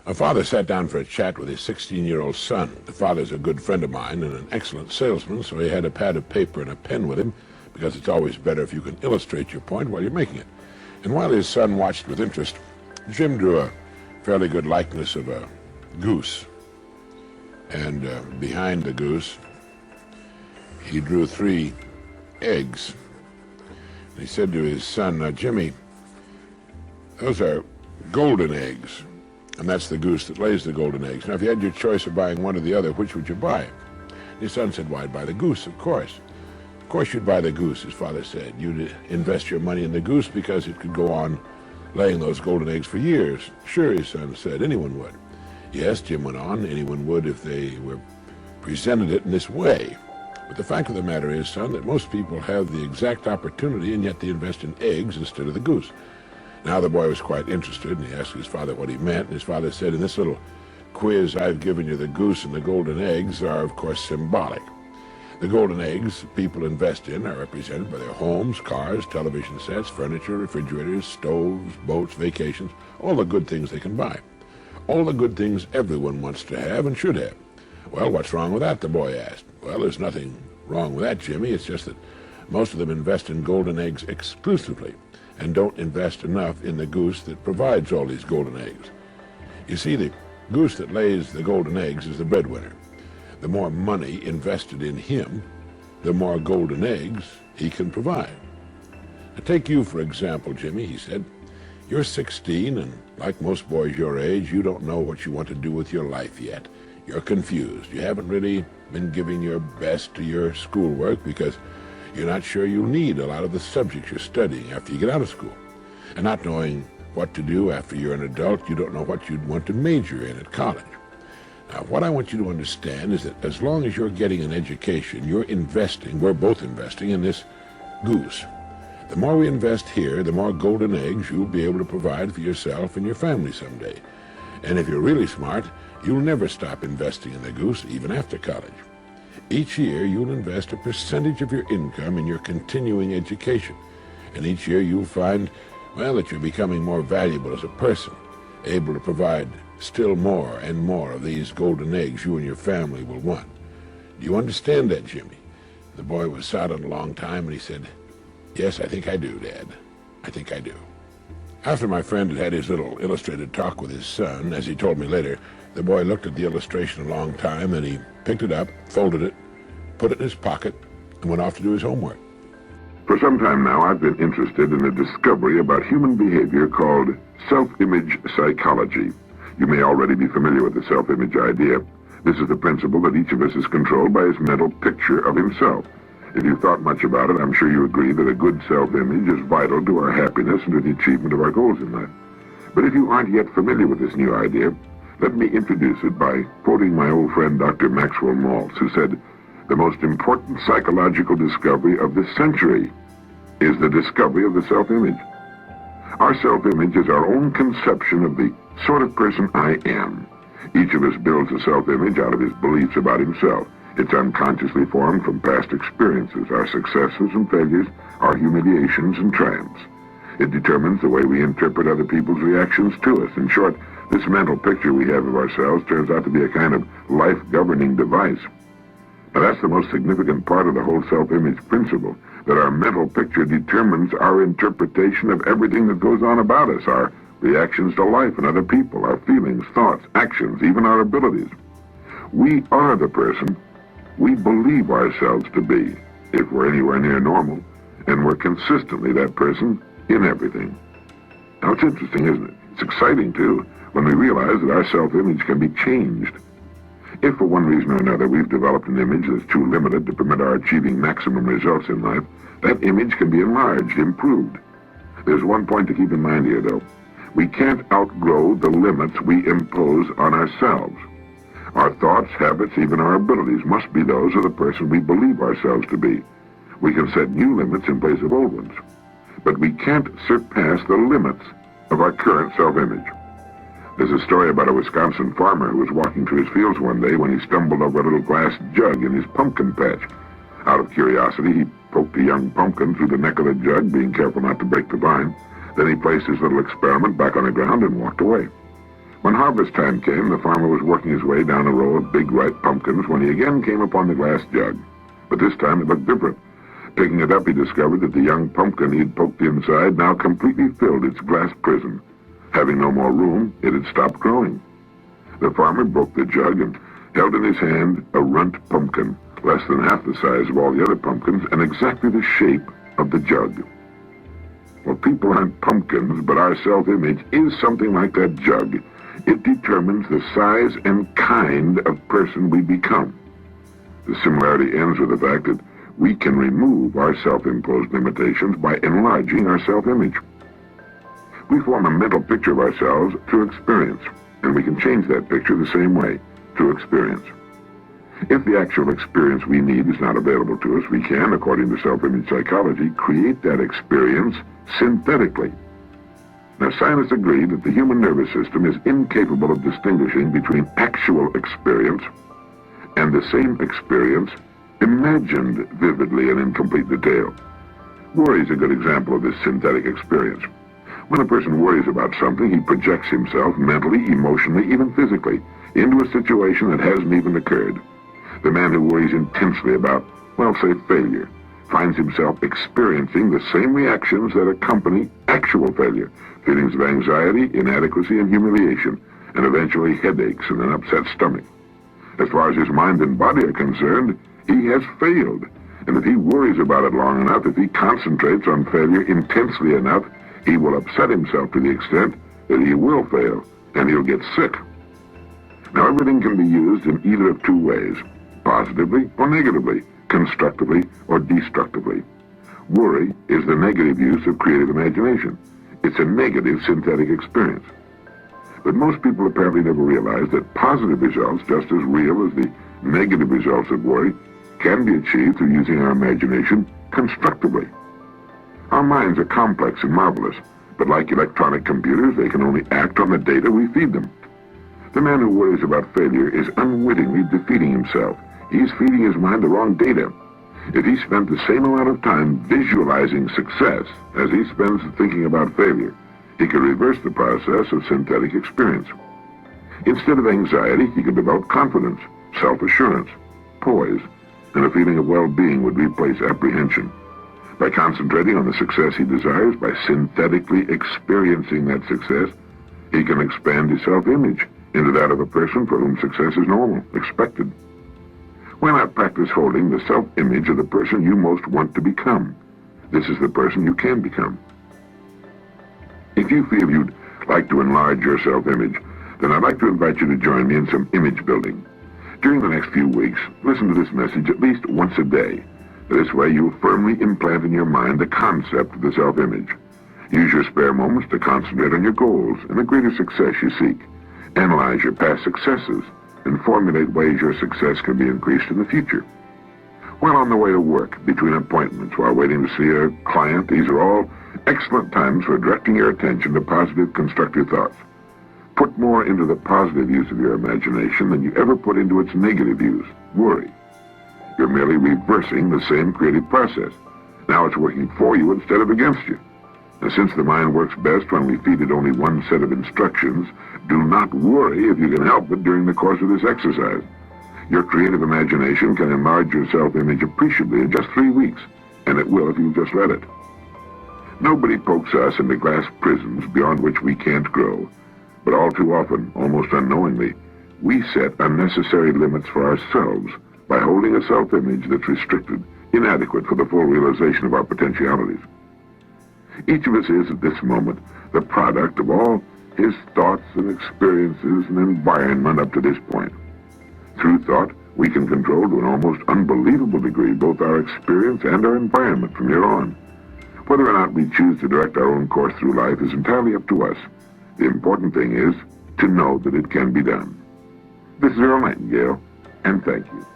A father sat down for a chat with his 16-year-old son. The father's a good friend of mine and an excellent salesman, so he had a pad of paper and a pen with him, because it's always better if you can illustrate your point while you're making it. And while his son watched with interest, Jim drew a fairly good likeness of a goose. And behind the goose, he drew 3 eggs. And he said to his son, "Now, Jimmy, those are golden eggs, and that's the goose that lays the golden eggs. Now, if you had your choice of buying one or the other, which would you buy?" His son said, "Well, I'd buy the goose, of course." "Of course you'd buy the goose," his father said. "You'd invest your money in the goose because it could go on laying those golden eggs for years." "Sure," his son said, "anyone would." "Yes," Jim went on, "anyone would if they were presented it in this way. But the fact of the matter is, son, that most people have the exact opportunity, and yet they invest in eggs instead of the goose." Now the boy was quite interested, and he asked his father what he meant, and his father said, "In this little quiz I've given you, the goose and the golden eggs are, of course, symbolic. The golden eggs people invest in are represented by their homes, cars, television sets, furniture, refrigerators, stoves, boats, vacations, all the good things they can buy. All the good things everyone wants to have and should have." "Well, what's wrong with that?" the boy asked. "Well, there's nothing wrong with that, Jimmy. It's just that most of them invest in golden eggs exclusively and don't invest enough in the goose that provides all these golden eggs. You see, the goose that lays the golden eggs is the breadwinner. The more money invested in him, the more golden eggs he can provide. Now, take you, for example, Jimmy," he said. "You're 16, and like most boys your age, you don't know what you want to do with your life yet. You're confused. You haven't really been giving your best to your schoolwork because you're not sure you'll need a lot of the subjects you're studying after you get out of school. And not knowing what to do after you're an adult, you don't know what you'd want to major in at college. Now, what I want you to understand is that as long as you're getting an education, we're both investing in this goose. The more we invest here, the more golden eggs you'll be able to provide for yourself and your family someday. And if you're really smart, you'll never stop investing in the goose, even after college. Each year, you'll invest a percentage of your income in your continuing education. And each year, you'll find, that you're becoming more valuable as a person, able to provide still more and more of these golden eggs you and your family will want. Do you understand that, Jimmy?" The boy was silent a long time, and he said, "Yes, I think I do, Dad. I think I do." After my friend had his little illustrated talk with his son, as he told me later, the boy looked at the illustration a long time, and he picked it up, folded it, put it in his pocket, and went off to do his homework. For some time now, I've been interested in a discovery about human behavior called self-image psychology. You may already be familiar with the self-image idea. This is the principle that each of us is controlled by his mental picture of himself. If you've thought much about it, I'm sure you agree that a good self-image is vital to our happiness and to the achievement of our goals in life. But if you aren't yet familiar with this new idea, let me introduce it by quoting my old friend Dr. Maxwell Maltz, who said, "The most important psychological discovery of this century is the discovery of the self-image." Our self-image is our own conception of the sort of person I am. Each of us builds a self-image out of his beliefs about himself. It's unconsciously formed from past experiences, our successes and failures, our humiliations and triumphs. It determines the way we interpret other people's reactions to us. In short, this mental picture we have of ourselves turns out to be a kind of life-governing device. Now, that's the most significant part of the whole self-image principle, that our mental picture determines our interpretation of everything that goes on about us, our reactions to life and other people, our feelings, thoughts, actions, even our abilities. We are the person we believe ourselves to be, if we're anywhere near normal, and we're consistently that person in everything. Now, it's interesting, isn't it? It's exciting, too, when we realize that our self-image can be changed. If for one reason or another we've developed an image that's too limited to permit our achieving maximum results in life, that image can be enlarged, improved. There's one point to keep in mind here, though. We can't outgrow the limits we impose on ourselves. Our thoughts, habits, even our abilities must be those of the person we believe ourselves to be. We can set new limits in place of old ones, but we can't surpass the limits of our current self-image. There's a story about a Wisconsin farmer who was walking through his fields one day when he stumbled over a little glass jug in his pumpkin patch. Out of curiosity, he poked a young pumpkin through the neck of the jug, being careful not to break the vine. Then he placed his little experiment back on the ground and walked away. When harvest time came, the farmer was working his way down a row of big ripe pumpkins when he again came upon the glass jug. But this time it looked different. Picking it up, he discovered that the young pumpkin he had poked inside now completely filled its glass prison. Having no more room, it had stopped growing. The farmer broke the jug and held in his hand a runt pumpkin, less than half the size of all the other pumpkins and exactly the shape of the jug. Well, people aren't pumpkins, but our self-image is something like that jug. It determines the size and kind of person we become. The similarity ends with the fact that we can remove our self-imposed limitations by enlarging our self-image. We form a mental picture of ourselves through experience, and we can change that picture the same way, through experience. If the actual experience we need is not available to us, we can, according to self-image psychology, create that experience synthetically. Now, scientists agree that the human nervous system is incapable of distinguishing between actual experience and the same experience imagined vividly and in complete detail. Worry is a good example of this synthetic experience. When a person worries about something, he projects himself mentally, emotionally, even physically, into a situation that hasn't even occurred. The man who worries intensely about, well, say, failure, finds himself experiencing the same reactions that accompany actual failure, feelings of anxiety, inadequacy, and humiliation, and eventually headaches and an upset stomach. As far as his mind and body are concerned, he has failed. And if he worries about it long enough, if he concentrates on failure intensely enough, he will upset himself to the extent that he will fail, and he'll get sick. Now, everything can be used in either of two ways, positively or negatively, constructively or destructively. Worry is the negative use of creative imagination. It's a negative synthetic experience. But most people apparently never realize that positive results, just as real as the negative results of worry, can be achieved through using our imagination constructively. Our minds are complex and marvelous, but like electronic computers, they can only act on the data we feed them. The man who worries about failure is unwittingly defeating himself. He's feeding his mind the wrong data. If he spent the same amount of time visualizing success as he spends thinking about failure, he could reverse the process of synthetic experience. Instead of anxiety, he could develop confidence, self-assurance, poise, and a feeling of well-being would replace apprehension. By concentrating on the success he desires, by synthetically experiencing that success, he can expand his self-image into that of a person for whom success is normal, expected. Why not practice holding the self-image of the person you most want to become? This is the person you can become. If you feel you'd like to enlarge your self-image, then I'd like to invite you to join me in some image building. During the next few weeks, listen to this message at least once a day. This way you'll firmly implant in your mind the concept of the self-image. Use your spare moments to concentrate on your goals and the greater success you seek. Analyze your past successes and formulate ways your success can be increased in the future. While on the way to work, between appointments, while waiting to see a client, these are all excellent times for directing your attention to positive, constructive thoughts. Put more into the positive use of your imagination than you ever put into its negative use, worry. You're merely reversing the same creative process. Now it's working for you instead of against you. And since the mind works best when we feed it only one set of instructions, do not worry if you can help it during the course of this exercise. Your creative imagination can enlarge your self-image appreciably in just 3 weeks, and it will if you just let it. Nobody pokes us into glass prisons beyond which we can't grow, but all too often, almost unknowingly, we set unnecessary limits for ourselves by holding a self-image that's restricted, inadequate for the full realization of our potentialities. Each of us is, at this moment, the product of all his thoughts and experiences and environment up to this point. Through thought, we can control to an almost unbelievable degree both our experience and our environment from here on. Whether or not we choose to direct our own course through life is entirely up to us. The important thing is to know that it can be done. This is Earl Nightingale, and thank you.